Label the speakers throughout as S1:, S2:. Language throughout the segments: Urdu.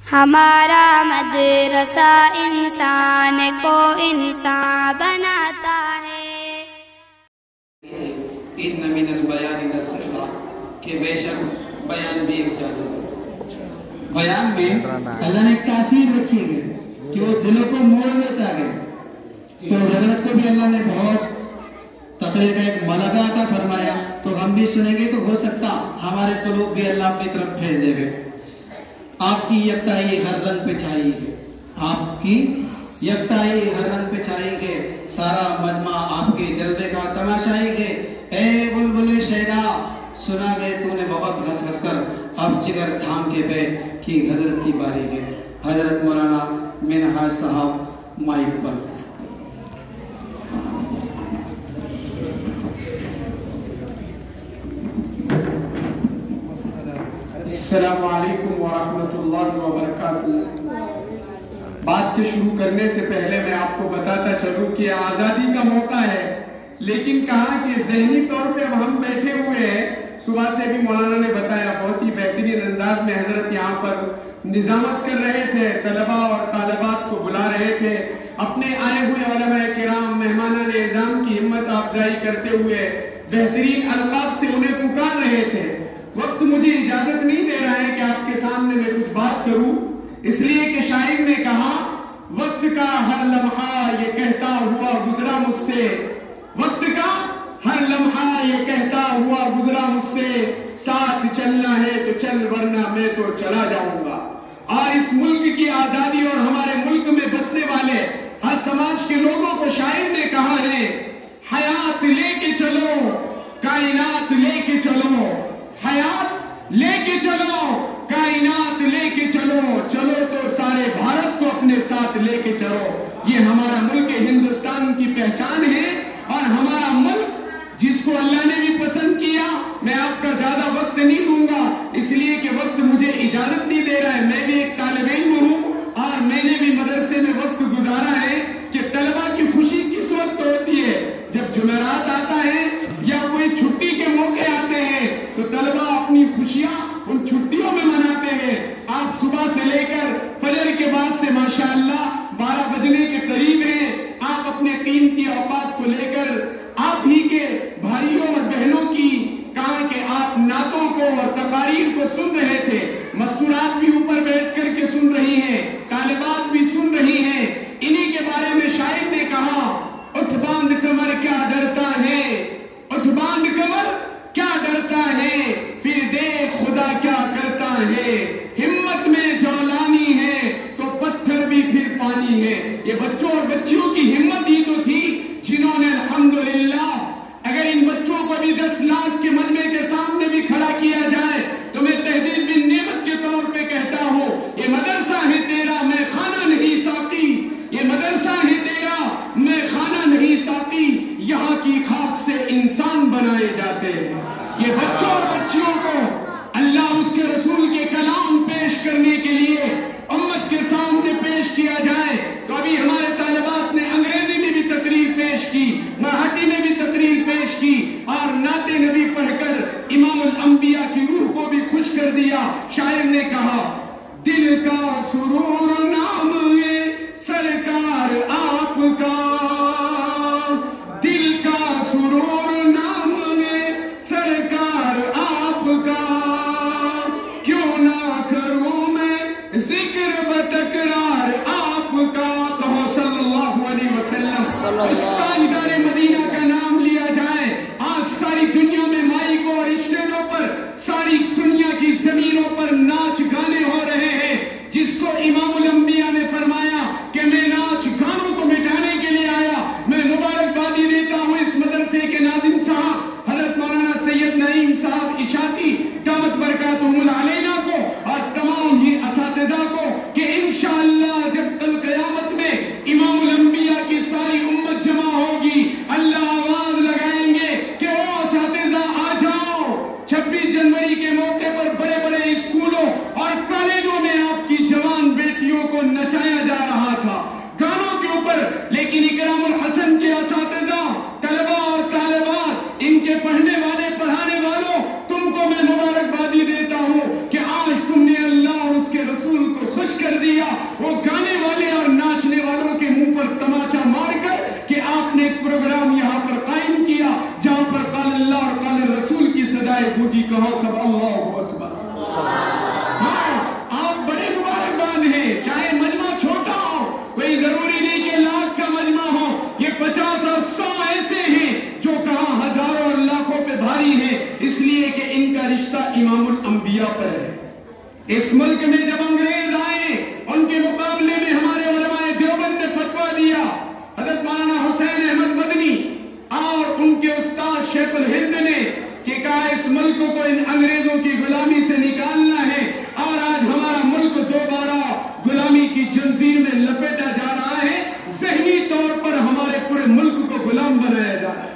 S1: ہمارا مدرسہ انسان کو انسان بناتا ہے۔
S2: ان من البیان لسحرا کہ بے شک بیان بھی ایک جادو ہے۔ بیان میں اللہ نے ایک تاثیر رکھی ہے کہ وہ دلوں کو موڑ لیتا ہے۔ تو حضرت کو بھی اللہ نے بہت تقریر کا ایک ملکہ عطا فرمایا، تو ہم بھی سنیں گے تو ہو سکتا ہمارے قلوب بھی اللہ اپنی طرف پھیر دے گے۔ آپ کی یکتائی ہر رنگ پہ چھائی ہے، آپ کی یکتائی ہر رنگ پہ چھائی ہے، سارا مجمع آپ کے جلوے کا تماشائی ہے۔ اے بلبل شیدا سنا گئے تو نے بہت ہنس ہنس کر، اب جگر تھام کے بیٹھ کی حضرت کی باری ہے۔ حضرت مولانا منہاج صاحب مائک پر۔
S3: السلام علیکم ورحمۃ اللہ وبرکاتہ۔ بات کے شروع کرنے سے پہلے میں آپ کو بتاتا چلوں کہ آزادی کا موقع ہے، لیکن کہا کہ ذہنی طور پہ اب ہم بیٹھے ہوئے ہیں۔ صبح سے بھی مولانا نے بتایا بہت ہی بہترین انداز میں حضرت یہاں پر نظامت کر رہے تھے، طلباء اور طالبات کو بلا رہے تھے، اپنے آئے ہوئے علماء کرام مہمانان اعظام کی ہمت افزائی کرتے ہوئے بہترین القاب سے انہیں پکار رہے تھے۔ وقت مجھے اجازت نہیں دے رہا ہے کہ آپ کے سامنے میں کچھ بات کروں، اس لیے کہ شاعر نے کہا وقت کا ہر لمحہ یہ کہتا ہوا گزرا مجھ سے، وقت کا ہر لمحہ یہ کہتا ہوا گزرا مجھ سے، ساتھ چلنا ہے تو چل ورنہ میں تو چلا جاؤں گا۔ اور اس ملک کی آزادی اور ہمارے ملک میں بسنے والے ہر سماج کے لوگوں کو شاعر نے کہا ہے حیات لے کے چلو، کائنات لے کے چلو، حیات لے کے چلو، کائنات لے کے چلو، چلو تو سارے بھارت کو اپنے ساتھ لے کے چلو۔ یہ ہمارا ملک ہندوستان کی پہچان ہے، اور ہمارا ملک جس کو اللہ نے بھی پسند کیا۔ میں آپ کا زیادہ وقت نہیں دوں گا اس لیے کہ وقت مجھے اجازت نہیں دے رہا ہے۔ میں بھی ایک طالب علم ہوں اور میں نے بھی مدرسے میں وقت گزارا ہے کہ طلبہ کی خوشی کس وقت ہوتی ہے، جب جمعرات آتا ہے یا کوئی چھٹی کے موقع آتے ہیں تو طلبہ اپنی خوشیاں ان چھٹیوں میں مناتے ہیں۔ آپ صبح سے لے کر فجر کے بعد سے ماشاءاللہ 12 بجنے کے قریب ہیں، آپ اپنے قیمتی اوقات کو لے کر آپ ہی کے بھائیوں اور بہنوں کی کہا کہ آپ نعتوں کو اور تقاریر کو سن رہے تھے، مستورات بھی اوپر بیٹھ کر کے سن رہی ہیں، طالبات بھی سن رہی ہیں۔ انہی کے بارے میں شاعر نے کہا اٹھ باندھ کمر کیا ڈرتا ہے، اٹھ باندھ کمر کیا ڈرتا ہے، پھر دیکھ خدا کیا کرتا ہے، ہمت میں جولانی ہے تو پتھر بھی پھر پانی ہے۔ یہ بچوں اور بچیوں کی ہمت ہی تو تھی جنہوں نے الحمدللہ، اگر ان بچوں کو بھی 10 لاکھ کے مجمع کے سامنے بھی کھڑا کیا جائے تو میں تہذیب بن نعمت کے طور پہ کہتا ہوں یہ مدرسہ ہے تیرا میں خانہ نہیں ساقی، یہ مدرسہ ہے تیرا میں خانہ نہیں ساقی، یہاں کی خاک سے انسان بنائے جاتے ہیں۔ یہ بچوں اور بچیوں کو اللہ اس کے رسول کے کلام پیش کرنے کے لیے امت کے سامنے پیش کیا جائے تو ابھی ہمارے طالبات نے انگریزی میں بھی تقریر پیش کی، مراٹھی میں بھی تقریر پیش کی، اور نعت نبی پڑھ کر امام الانبیاء کی روح کو بھی خوش کر دیا۔ شاعر نے کہا دل کا سرور نام ہے سرکار آپ کا، دل کا سرور نام ہے سرکار آپ کا، کیوں نہ کروں میں ذکر بتکرار آپ کا، کہو صلی اللہ علیہ وسلم۔ اس تاجدار مدینہ کا نام لیا جائے، آج ساری دنیا میں مائک اور اسٹیجوں پر ساری دنیا کی زمینوں پر ناچ گانے ہو رہے ہیں، جس کو امام الانبیاء نے فرمایا کہ میں ناچ گانوں کو مٹانے کے لیے آیا۔ میں مبارکبادی دیتا ہوں اس مدرسے کے ناظم صاحب حضرت مولانا سید نعیم صاحب اشاعتی دامت برکاتہم العلیہ کو اور تمام ہی اساتذہ کو کہ انشاءاللہ جب کل قیامت میں امام الانبیاء کی ساری امت جمع ہوگی، اللہ وہ گانے والے اور ناچنے والوں کے منہ پر تماچا مار کر کہ آپ نے ایک پروگرام یہاں پر قائم کیا جہاں پر قال اللہ اور قال رسول کی صدائے گونجی، کہو سب اللہ اکبر۔ ہاں، آپ بڑے مبارکباد ہیں، چاہے مجمع چھوٹا ہو، کوئی ضروری نہیں کہ لاکھ کا مجمع ہو، یہ 50 اور 100 ایسے ہیں جو کہاں ہزاروں اور لاکھوں پہ بھاری ہیں، اس لیے کہ ان کا رشتہ امام الانبیاء پر ہے۔ اس ملک میں جب انگریز آئے، ان کے مقابلے میں ہمارے علماء دیوبند نے فتویٰ دیا، حضرت مولانا حسین احمد مدنی اور ان کے استاد شیخ الہند نے کہ کہا اس ملک کو ان انگریزوں کی غلامی سے نکالنا ہے، اور آج ہمارا ملک دوبارہ غلامی کی جنزیر میں لپیٹا جا رہا ہے، ذہنی طور پر ہمارے پورے ملک کو غلام بنایا جا رہا ہے۔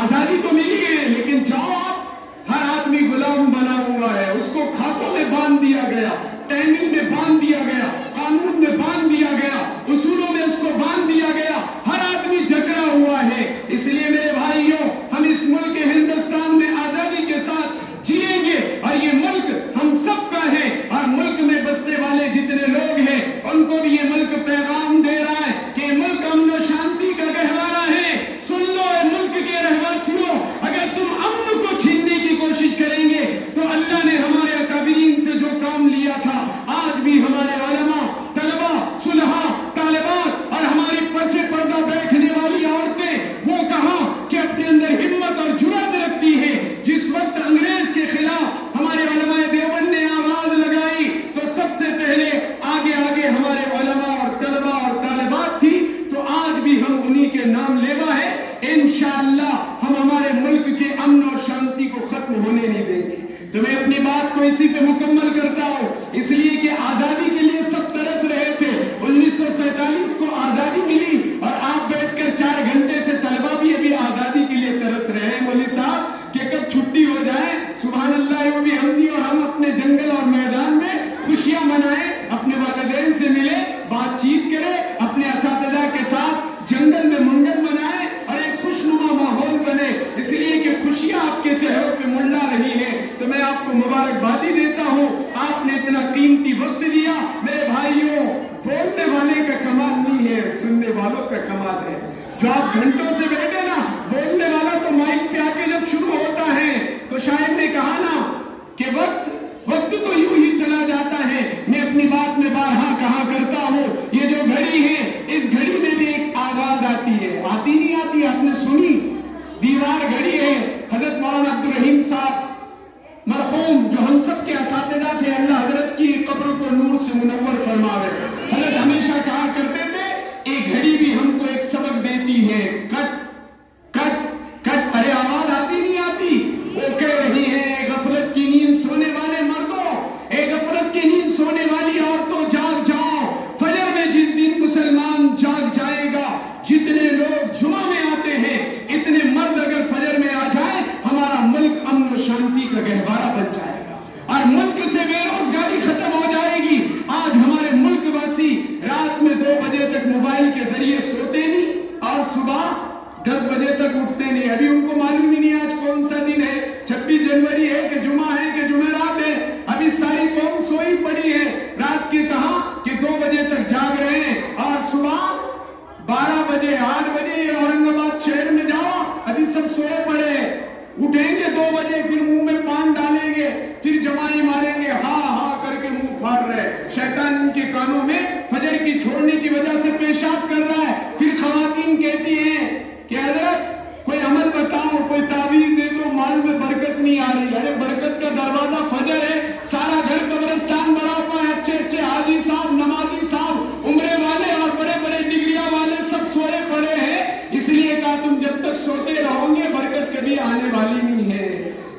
S3: آزادی تو ملی ہے لیکن جاؤ آپ، ہر آدمی غلام بنا ہوا ہے، اس کو کھاتوں میں باندھ دیا گیا، ٹائمنگ میں باندھ دیا گیا، قانون میں باندھ دیا گیا، اصولوں میں اس کو باندھ دیا گیا، ہر آدمی جکڑا ہوا ہے۔ اس لیے میرے بھائیوں، ہم اس ملک ہندوستان میں آزادی کے ساتھ جیئیں گے، اور یہ ملک ہم سب کا ہے، اور ملک میں بسنے والے جتنے لوگ ہیں ان کو بھی یہ ملک پیغام دے رہا ہے کہ ملک امن و شانتی کا گہوارہ ہے۔ سن لو اے ملک کے رہواسیوں، اگر تم امن کو چھیننے کی کوشش کریں گے تو اللہ نے ہمارے اکابرین سے جو کام لیا تھا، آج بھی ہمارے علماء، طلباء، صلحاء، طالبات اور ہماری پردے پردہ بیٹھنے والی عورتیں وہ کہاں کہ اپنے اندر ہمت اور جرأت رکھتی ہیں۔ جس وقت انگریز کے خلاف ہمارے علماء دیوبند نے آواز لگائی تو سب سے پہلے آگے آگے ہمارے علماء اور طلباء اور طالبات تھی، تو آج بھی ہم انہی کے نام لیوا ہے۔ انشاءاللہ ہم ہمارے ملک کے امن اور شانتی کو ختم ہونے نہیں دیں گے۔ تو میں اپنی بات کو اسی پہ مکمل کرتا ہوں، اس لیے کہ آزادی کے لیے سب ترس رہے تھے۔ 1947 کو آزادی ملی اور آپ بیٹھ کر 4 گھنٹے سے طلبہ بھی ابھی آزادی کے لیے ترس رہے ہیں مولوی صاحب کہ کب چھٹی ہو جائے۔ سبحان اللہ، وہ بھی ہم بھی اور ہم اپنے جنگل اور میدان میں خوشیاں منائیں، اپنے والدین سے ملے، بات چیت کرے، اپنے اساتذہ کے ساتھ جنگل میں منگل منائے اور ایک خوشنما ماحول بنے، اس لیے کہ خوشیاں آپ کے چہروں پہ منڈلا رہی ہیں۔ تو میں آپ کو مبارکبادی دیتا ہوں، آپ نے اتنا قیمتی وقت دیا۔ میرے بھائیوں، بولنے والے کا کمال نہیں ہے، سننے والوں کا کمال ہے۔ جو آپ گھنٹوں سے بیٹھے نا، بولنے والا تو مائک پہ آ کے جب شروع ہوتا ہے تو شاعر نے کہا نا کہ وقت تو یوں ہی چلا جاتا ہے۔ میں اپنی بات میں بارہا کہا کرتا ہوں، یہ جو گھڑی ہے اس گھڑی میں بھی ایک آواز آتی ہے، آتی نہیں آتی، آپ نے سنی؟ دیوار گھڑی ہے۔ حضرت مولانا عبدالرحیم صاحب مرحوم جو ہم سب کے اساتذہ تھے، اللہ حضرت کی قبر کو نور سے منور فرماوے، حضرت ہمیشہ کہا کرتے تھے ایک گھڑی بھی ہم کو ایک سبق دیتی ہے، کٹ کٹ کٹ۔ ارے آواز آتی نہیں آتی؟ وہ کہہ رہی ہے غفلت کی نیند سونے والے مردوں، اے غفلت کی نیند سونے والی عورتوں، جاگ جاؤ، فجر میں جس دن مسلمان جاگ جائے گا، جتنے لوگ جمعہ میں آتے ہیں اتنے مرد اگر فجر میں آ جائیں، ہمارا ملک امن و شانتی کا گہوارہ بن جائے گا اور ملک سے بے روزگاری ختم ہو جائے گی۔ آج ہمارے ملک واسی رات میں 2 بجے تک موبائل کے ذریعے سوتے نہیں اور صبح 10 بجے تک اٹھتے نہیں۔ ابھی ان کو معلوم ہی نہیں آج کون سا دن ہے، 26 جنوری ہے کہ جمعہ ہے کہ جمعرات ہے۔ ابھی ساری قوم سوئی پڑی ہے، رات کے کہاں کہ 2 بجے تک جاگ رہے ہیں اور صبح 12 بجے 8 بجے اورنگ آباد شہر میں جاؤ، ابھی سب سوئے پڑے، اٹھیں گے 2 بجے، پھر منہ میں پان ڈالیں گے، پھر جمائی ماریں گے، ہاں ہاں کر کے منہ پھاڑ رہے، شیطان ان کے کانوں میں فجر کی چھوڑنے کی وجہ سے پیشاب کر رہا ہے۔ پھر خواتین کہتی ہیں کہ حضرت کوئی عمل بتاؤ، کوئی تعویذ دے دو، مال میں برکت نہیں آ رہی۔ ارے برکت کا دروازہ فجر ہے، سارا گھر قبرستان بھرا ہوا ہے، اچھے اچھے حاجی صاحب، نمازی صاحب، عمرے والے اور بڑے بڑے ڈگریاں والے سب سوئے پڑے ہیں۔ اس لیے کہا تم جب تک سوتے رہو گے برکت کبھی آنے والی نہیں ہے۔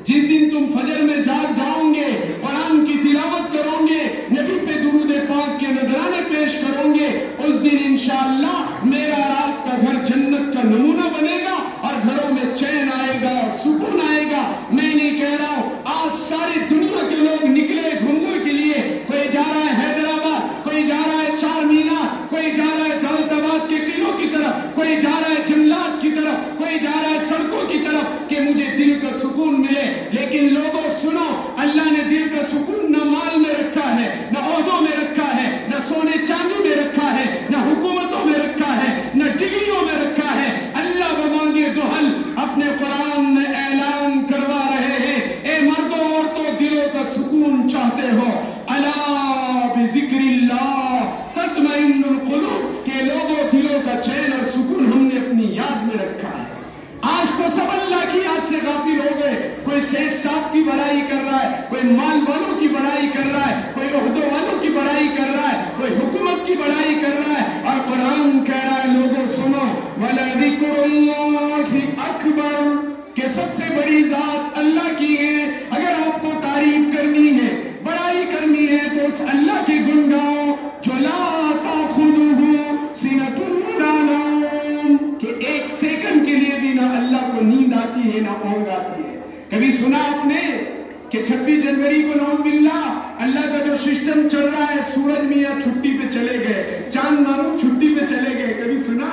S3: جس دن تم فجر میں جاگ جاؤ گے، قرآن کی تلاوت کرو گے، نبی پہ درود پاک کے نذرانے پیش کرو گے، اس دن انشاءاللہ میرا رات کا گھر جنت کا نمونہ بنے گا اور گھروں میں چین آئے گا، سکون آئے گا۔ میں نہیں کہہ رہا ہوں، آج ساری دنیا کے لوگ نکلے گھومنے کے لیے، کوئی جا رہا ہے حیدرآباد، کوئی جا رہا ہے چار مینار، کوئی جا رہا ہے دولت آباد کے قلعوں کی طرف، کوئی جا رہا ہے جنگلات کی طرف، کوئی جا رہا ہے سڑکوں کی طرف کہ مجھے دل کا سکون ملے۔ لیکن لوگوں سنو، اللہ نے دل کا سکون نہ مال میں رکھا ہے، نہ عہدوں میں رکھا ہے، نہ سونے چاندی بِذِكْرِ تطمئن القلوب کہ لوگوں دلوں کا چین اور سکون ہم نے اپنی یاد میں رکھا ہے. آج تو سب اللہ کی یاد سے غافل ہو گئے. کوئی سیٹ صاحب کی بڑائی کر رہا ہے, کوئی مال والوں کی بڑائی کر رہا ہے, کوئی عہدوں والوں کی بڑائی کر رہا ہے, کوئی حکومت کی بڑائی کر رہا ہے. اور قرآن کہہ رہا ہے لوگوں سنو وَلَذِكْرُ اللَّهِ أَكْبَرُ کہ سب سے بڑی ذات اللہ کی ہے. اگر آپ کو تعریف کرنی ہے, بڑائی کرنی ہے تو اس اللہ کے گن گاؤ جو لا تأخذہ سنۃ ولا نوم کہ ایک سیکنڈ کے لیے بھی نہ اللہ کو نیند آتی ہے نہ اونگ آتی ہے. کبھی سنا آپ نے کہ 26 جنوری کو نعوذ باللہ اللہ کا جو سسٹم چل رہا ہے, سورج میاں چھٹی پہ چلے گئے, چاند مارو چھٹی پہ چلے گئے, کبھی سنا؟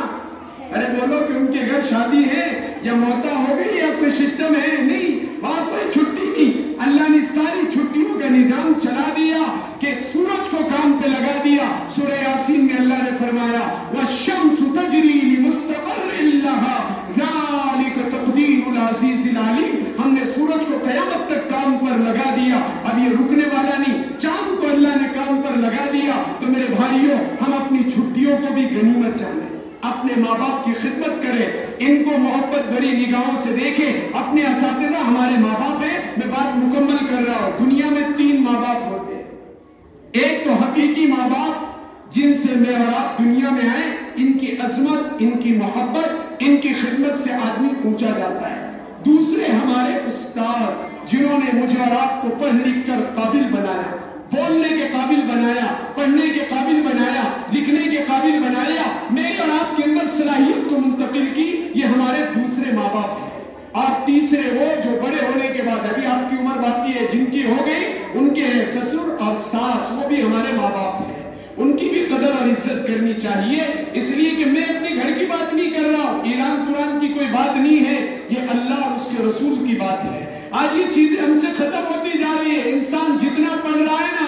S3: ارے بولو کہ ان کے گھر شادی ہے یا موتا ہو گئی یا کوئی سسٹم ہے؟ نہیں, وہاں کوئی چھٹی نہیں. اللہ نے ساری چھٹیوں کا نظام چلا دیا کہ سورج کو کام پہ لگا دیا. سورہ یاسین میں اللہ نے فرمایا وَالشَّمْسُ تَجْرِي لِمُسْتَقَرٍّ لَهَا ذَلِكَ تَقْدِيرُ الْعَزِيزِ الْعَلِيمِ ہم نے سورج کو قیامت تک کام پر لگا دیا. اب یہ رکنے والا نہیں. چاند کو اللہ نے کام پر لگا دیا. تو میرے بھائیوں, ہم اپنی چھٹیوں کو بھی غنیمت جانیں, اپنے ماں باپ کی خدمت کریں, ان کو محبت بڑی نگاہوں سے دیکھیں. اپنے اساتذہ ہمارے ماں باپ ہیں. میں بات مکمل کر رہا ہوں. دنیا میں 3 ماں باپ ہوتے ہیں. ایک تو حقیقی ماں باپ جن سے میں اور آپ دنیا میں آئے, ان کی عظمت, ان کی محبت, ان کی خدمت سے آدمی اونچا جاتا ہے. دوسرے ہمارے استاد جنہوں نے مجھے اور آپ کو پڑھ لکھ کر قابل بنایا, بولنے کے قابل بنایا, پڑھنے کے قابل بنایا, لکھنے کے قابل بنایا, میری اور آپ کے اندر صلاحیت کو منتقل کی. یہ ہمارے دوسرے ماں باپ ہیں. اور تیسرے وہ جو بڑے ہونے کے بعد, ابھی آپ کی عمر باقی ہے, جن کی ہو گئی, ان کے سسر اور ساس, وہ بھی ہمارے ماں باپ ہیں. ان کی بھی قدر اور عزت کرنی چاہیے. اس لیے کہ میں اپنے گھر کی بات نہیں کر رہا ہوں, ایران قرآن کی کوئی بات نہیں ہے, یہ اللہ اور اس کے رسول کی بات ہے. آج یہ چیزیں ہم سے ختم ہوتی جا رہی ہے. انسان جتنا پڑھ رہا ہے نا,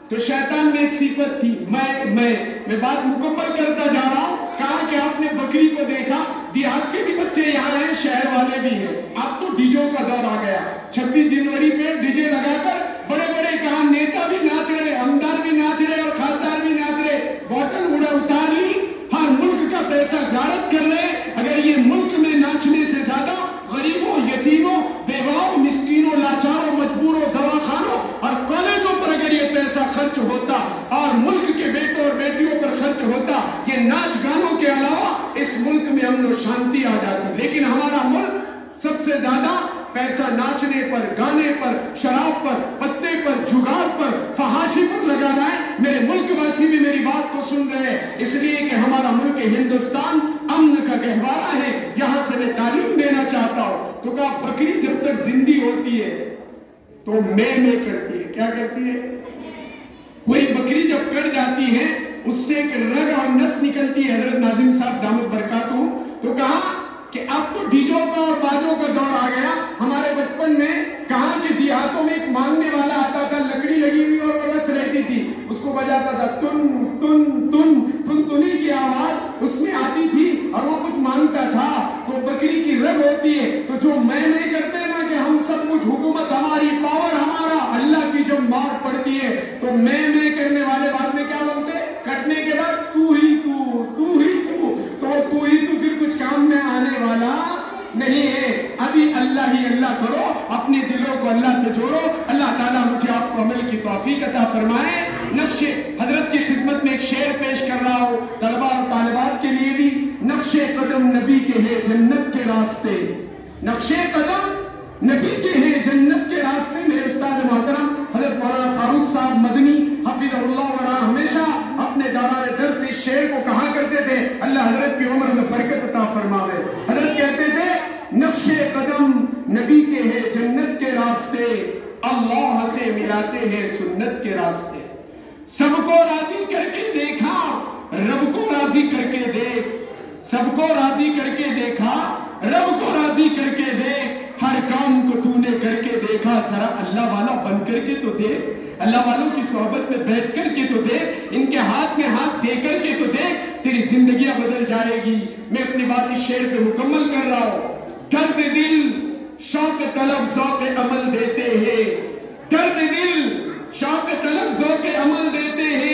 S3: تو شیطان میں ایک صفت تھی, میں بات مکمل کرتا جا رہا ہوں. کہا کہ آپ نے بکری کو دیکھا, دیہات کے بھی بچے یہاں ہیں, شہر والے بھی ہیں. اب تو ڈیجو کا دور آ گیا. 26 جنوری پہ ڈیجے لگا کر بڑے بڑے کہاں نیتا بھی ناچ رہے, ہمدار بھی ناچ رہے اور خاصدار بھی ناچ رہے. بوتل اڑا اتار لی, ہر ملک کا پیسہ غارت کر رہے. اگر یہ ملک میں ناچنے سے زیادہ غریبوں, یتیموں, بیواؤں, مسکینوں, لاچاروں, مجبوروں, دواخانوں اور کالجوں پر اگر یہ پیسہ خرچ ہوتا اور ملک کے بیٹوں اور بیٹیوں پر خرچ ہوتا, یہ ناچ گانوں کے علاوہ اس ملک میں امن و شانتی آ جاتی. لیکن ہمارا ملک سب سے زیادہ پیسہ ناچنے پر, گانے پر, شراب پر, پتے پر, جگار پر, فحاشی پر لگا رہا ہے. میرے ملک واسی بھی میری بات کو سن رہے ہیں, اس لیے کہ ہمارا ملک ہندوستان امن کا گہوارہ ہے. یہاں سے میں تعلیم دینا چاہتا ہوں. تو کہا بکری جب تک زندگی ہوتی ہے تو میں کرتی ہے. کیا کرتی ہے؟ کوئی بکری جب کٹ جاتی ہے, اس سے ایک رگ اور نس نکلتی ہے. حضرت ناظم صاحب دامت برکاتہ, تو کہا کہ اب تو ڈیجوں کا اور باجوں کا دور آ گیا. ہمارے بچپن میں کہا کہ دیہاتوں میں ایک مانگنے والا آتا تھا, لکڑی لگی ہوئی اور رس رہتی تھی, اس کو بجاتا تھا, تن تن تن تن تنی کی آواز اس میں آتی تھی اور وہ کچھ مانگتا تھا. تو بکری کی رگ ہوتی ہے. تو جو میں کرتے ہیں نا کہ ہم سب کچھ, حکومت ہماری, پاور ہمارا, اللہ کی جب مار پڑتی ہے تو میں کرنے والے بعد میں کیا بولتے ہیں؟ کٹنے کے بعد تو ہی تو پھر کچھ کام میں آنے والا نہیں ہے. ابھی اللہ ہی اللہ کرو, اپنے دلوں کو اللہ سے جوڑو. اللہ تعالیٰ مجھے آپ کو عمل کی توفیق عطا فرمائے. نقش حضرت کی خدمت میں ایک شعر پیش کر رہا ہوں, طلبہ اور طالبات کے لیے بھی. نقش قدم نبی کے ہیں جنت کے راستے, نقش قدم نبی کے ہیں جنت کے راستے. میرے استاد محترم حضرت مولانا فاروق صاحب مدنی حفظہ اللہ ورعاہ ہمیشہ اپنے دوران درس اس شعر کو کہا کرتے تھے. اللہ حضرت کی عمر میں برکت عطا فرماوے. حضرت کہتے تھے نقش قدم نبی کے ہیں جنت کے راستے, اللہ سے ملاتے ہیں سنت کے راستے. سب کو راضی کر کے دیکھا, رب کو راضی کر کے دیکھ. سب کو راضی کر کے دیکھا, رب کو راضی کر کے دیکھ. ہر کام کو تو نے کر کے دیکھا, ذرا اللہ والا بن کر کے تو دیکھ. اللہ والوں کی صحبت میں بیٹھ کر کے تو دیکھ, ان کے ہاتھ میں ہاتھ دے کر کے تو دیکھ, تیری زندگیاں بدل جائے گی. میں اپنی بات اس شعر پہ مکمل کر رہا ہوں. درد دل شوق طلب ذوق عمل دیتے ہیں, درد دل شوق طلب ذوق عمل دیتے ہیں.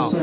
S2: 100